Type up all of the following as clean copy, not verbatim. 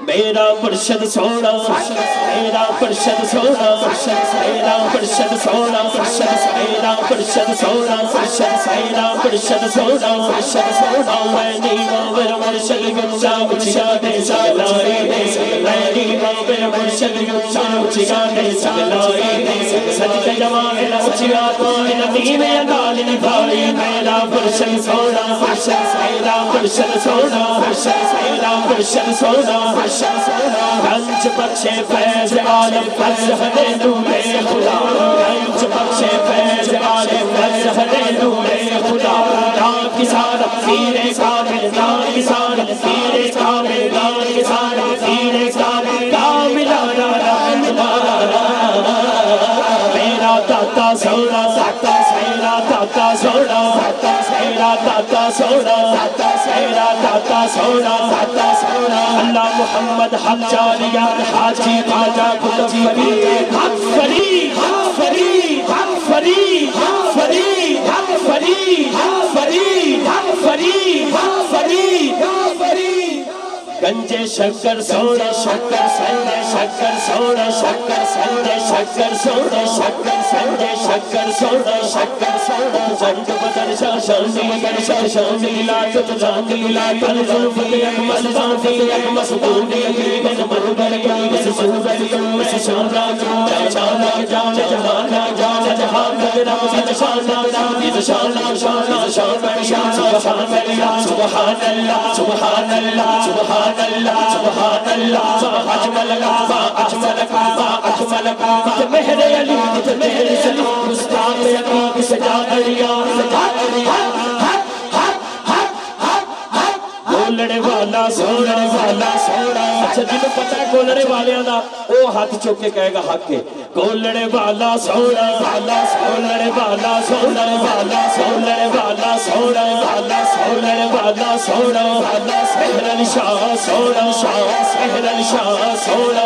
میرا مرشد سونا میرا مرشد سونا میرا مرشد سونا میرا مرشد سونا میرا مرشد سونا میں نیما میرا مرشد گمشا اچھا دے سکلائی میں نیما میرا مرشد گمشا اچھا دے سکلائی صدق جمال اچھا کوئی نبی میں اگال نبھائی میرا مرشد سونا میرا مرشد سونا میرا مرشد سونا گنج بخشے فیض عالم فضل نور خدا گنج بخشے فیض عالم فضل نور خدا نام کی سارا پیر کامل نام کی سارا پیر کامل نام کی سارا پیر کامل کاملانا میرا داتا سونا میرا داتا سونا میرا داتا سونا میرا داتا سونا اللہ محمد حق جالیہ حاجی خواجہ قطب فرید حق فرید حق فرید حق فرید حق فرید حق فرید حق فرید حق فرید حق فرید حق فرید گنجے شکر سونا شکر سنجے شکر سونا شکر سنجے شکر سونا شکر سنجے شکر سونا شکر سونا جنگ بدر شاہ شاند بدر شاہ شاند لیلات جاند لیلات پلزن فتح اکمل زان فتح اکمل سکون یقین مربر یقین سوزر یقین شاندہ جاندہ شاندہ جاندہ جہاندہ جاندہ جہاندہ جاندہ شاندہ جاندہ شاندہ شاندہ شاندہ شاندہ سبحان اللہ سبحان اللہ سبحان اللہ سبحان اللہ اجمل کعبہ اجمل کعبہ اجمل کعبہ مہر علی مہر سلی مصطفیٰ عقیق سجا دریا گولڑے والا سونا اچھا جنہوں پتہ ہے گولڑے والے دا او ہاتھ چوکے کہے گا حق ہے گولڑے والا سونا گولڑے والا سونا سولڑے والا سونا سولڑے والا سونا سہر علی شاہ سونا سہر علی شاہ سونا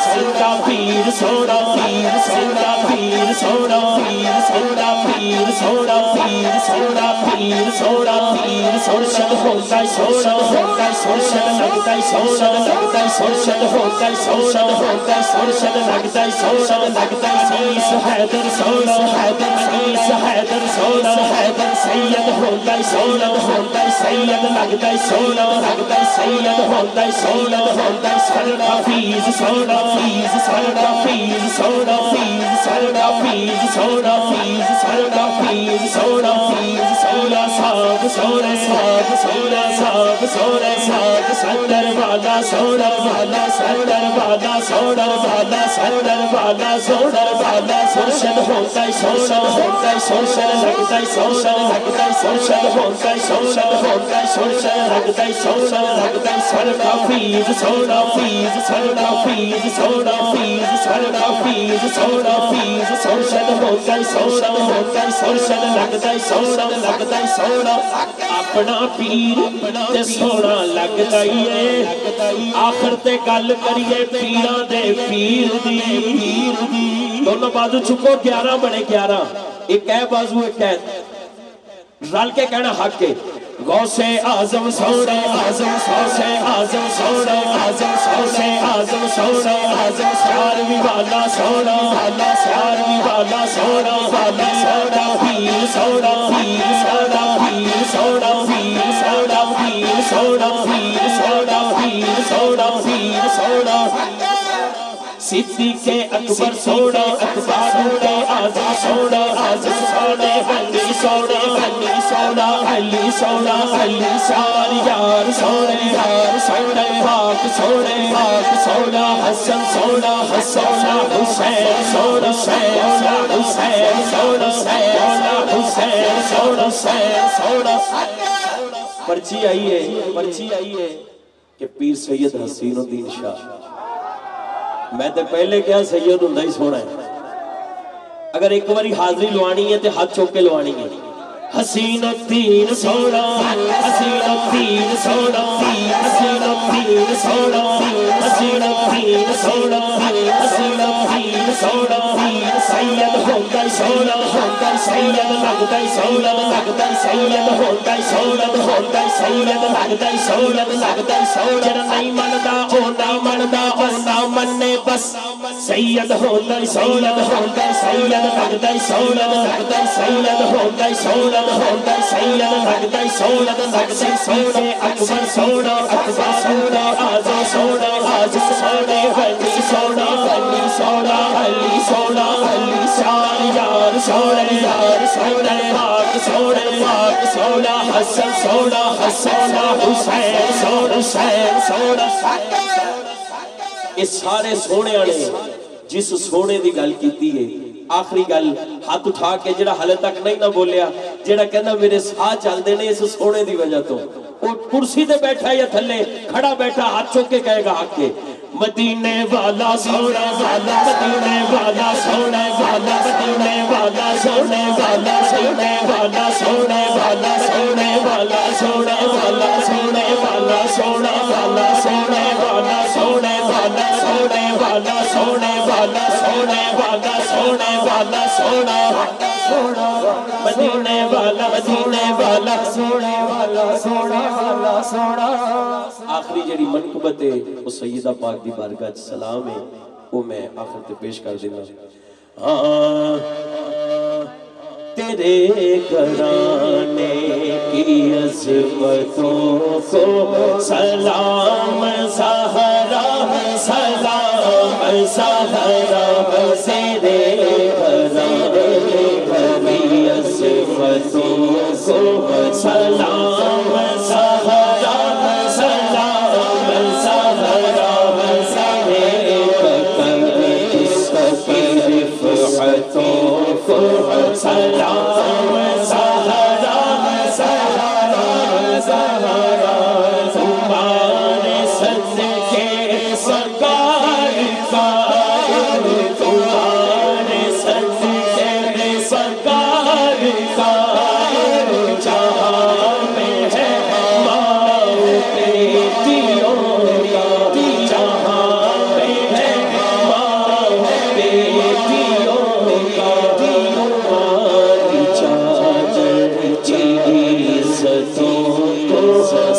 سنگا پیر سونا پیر سنگا پیر سونا پیر سنگا پیر سونا پیر سونا پیر سونا پیر سوشد ہوتا سونا ہوتا سوشد لگتا سونا لگتا سوشد ہوتا سونا ہوتا سوشد لگتا سونا لگتا سیس حیدر سونا حیدر سیس حیدر سونا حیدر سید ہوتا سونا ہوتا سید لگتا سونا لگتا سید ہوتا سونا ہوتا سرنا فیز سونا فیز سرنا فیز سونا فیز سرنا فیز سونا فیز سرنا فیز سونا فیز سونا ساگ سونا ساگ سونا ساگ سونا ساگ سندر والا سونا والا سندر والا سونا والا سندر والا سونا والا سرشد ہوتا سونا ہوتا سرشد لگتا سونا لگتا سرشد ہوتا سونا ہوتا سرشد لگتا سونا لگتا سرنا فیز سونا فیز سرنا فیز سونا فیز سرنا فیز سونا فیز سرشد ہوتا سونا ہوتا سرشد لگتا سونا لگتا سونا اپنا پیر تے سونا لگتا ہی ہے آخر تے گل کریے پیران دے پیر دی دونوں بازو چکو 11 بنے 11 ایک ہے بازو ایک ہے رل کے کہنا حق ہے غوث اعظم سونا اعظم غوث اعظم سونا اعظم غوث اعظم سونا اعظم سیاروی والا سونا والا سیاروی والا سونا والا سونا پیر سونا پیر سونا پیر سونا پیر سونا پیر سونا پیر سونا پیر سونا پیر سونا صدیق اکبر سونا اکبر اعظم سونا اعظم سونا علی سونا علی سونا علی سونا علی سار یار سونا یار سونا پاک سونا پاک سونا حسن سونا حسن حسین سونا حسین سونا حسین سونا سونا پرچی آئی ہے کہ پیر سید حسین الدین شاہ میں تے پہلے کیا سید ہوندا ہی سونا ہے اگر ایک باری حاضری لوانی ہے تے ہاتھ چوک کے لوانی ہے حسین الدین سونا حسین الدین سونا حسین الدین سونا حسین الدین سونا حسین الدین سونا سید ہوتا سونا ہوتا سید لگدا سید لگدا سید ہوندا سید ہوندا سید لگدا سید لگدا سید نہیں مندا او نہ مندا او نہ مننے بس سید ہوندا سید ہوندا سید لگدا سید لگدا سید ہوندا سید ہوندا سید لگدا سید لگدا سید اکبر سونا اکبر سونا آزا سونا آزا سونا علی سونا علی سونا علی سونا علی سونا یار سونا یار سونا پاک سونا پاک سونا حسن سونا حسن حسین سونا حسین سونا اس سارے سونے آنے جس سونے دی گل کیتی ہے آخری گل ہاتھ اٹھا کے جڑا حالے تک نہیں نہ بولیا جڑا کہنا میرے ساتھ چل دینے اس سونے دی وجہ تو وہ کرسی دے بیٹھا یا تھلے کھڑا بیٹھا ہاتھ چوکے کہے گا حق کے مدینے والا سونا والا مدینے والا سونا والا مدینے والا سونے والا سونے والا سونے والا سونے والا سونے والا سونے والا سونے والا سونے والا سونے والا سونے والا سونے والا سونے والا سونے والا سونا سونا مدینے والا مدینے والا سونے والا سونے والا سونا آخری جڑی منقبت ہے وہ سیدہ پاک دی بارگاہ سلام ہے وہ میں آخر تے پیش کر دینا تیرے گھرانے کی عظمتوں کو سلام زہرا سلام زہرا تیرے گھرانے کی عظمتوں کو سلام زہرا سلام زہرا تیرے قدس کی رفعتوں کو سلام زہرا زہرا زہرا تمہارے صدقے سرکار کا تمہارے صدقے سرکار کا جہاں میں ہے ماں بیٹیوں کا جہاں میں ہے ماں بیٹیوں کا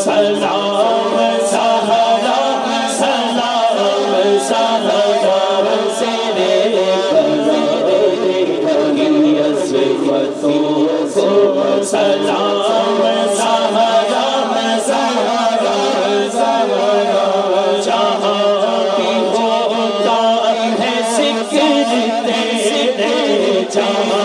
سلام زہرا سلام زہرا تیرے گھرانے کی عظمتوں کو سلام زہرا زہرا زہرا جہاں بھی ہوتا ہے ذکر تیرے جہاں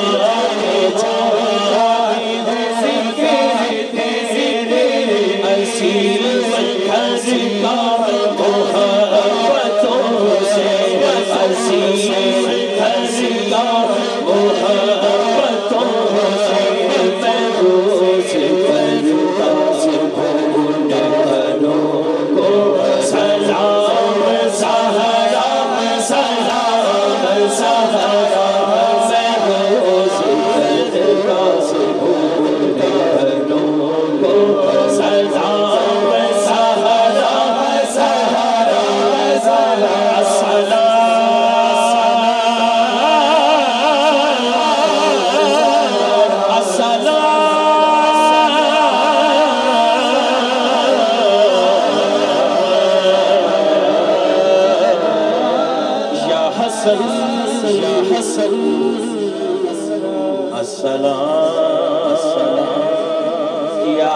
السلام یا